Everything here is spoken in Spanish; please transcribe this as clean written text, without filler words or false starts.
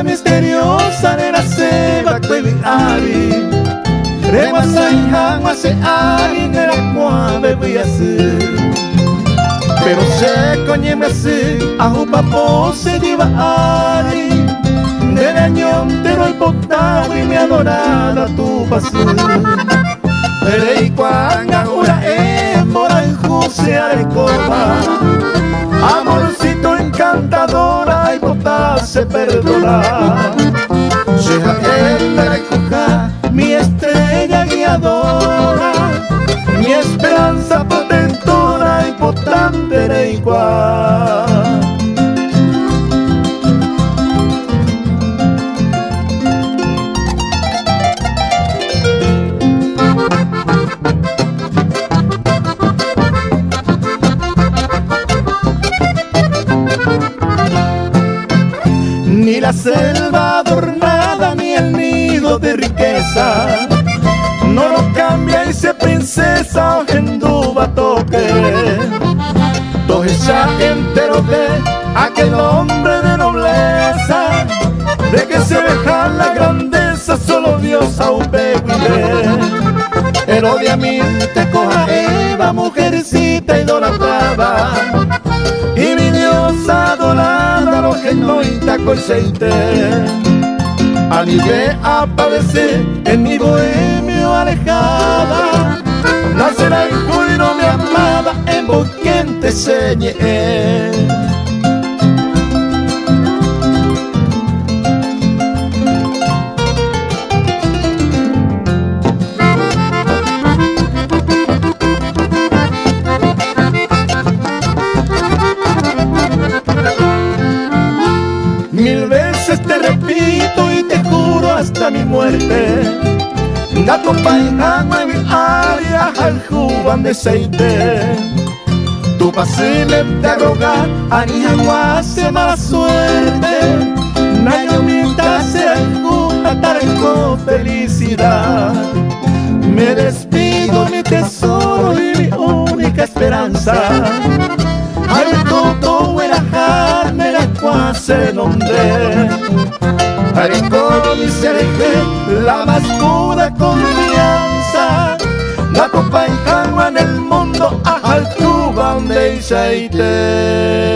la misteriosa nena se va kweli remasa ihangwa se ari nera kwa bebi asu pero se konyema se ahupa pose diva ari nera ñontero y potado y mi adorada tu pasu Rey cuanga ura mora en juse arecoba amorcito encantadora y potá se perdona Sheha recoja mi estrella guiadora mi esperanza potentora y potente Reikua Ni la selva adornada ni el nido de riqueza no lo cambia y se princesa o genduba toque Toja entero de aquel hombre de nobleza de que se deja la grandeza solo Dios aupe el odiamente coja Eva mujercita idolatrada y mi diosa adorada lo que no intaco y seite anide aparece en mi bohemio alejada nacerá en juiro mi amada en quien te enseñe Mil veces te repito y te juro hasta mi muerte Gato paijama mi área al juban de seite Tu pasiblemente arrogar anijaguase mala suerte Nayo mientras sea alguna tareco felicidad Me despido mi tesoro y mi única esperanza Al toto era jarne la cuase nombre Arico mi serje la más pura confianza La copa en el mundo al Cuba de Isaite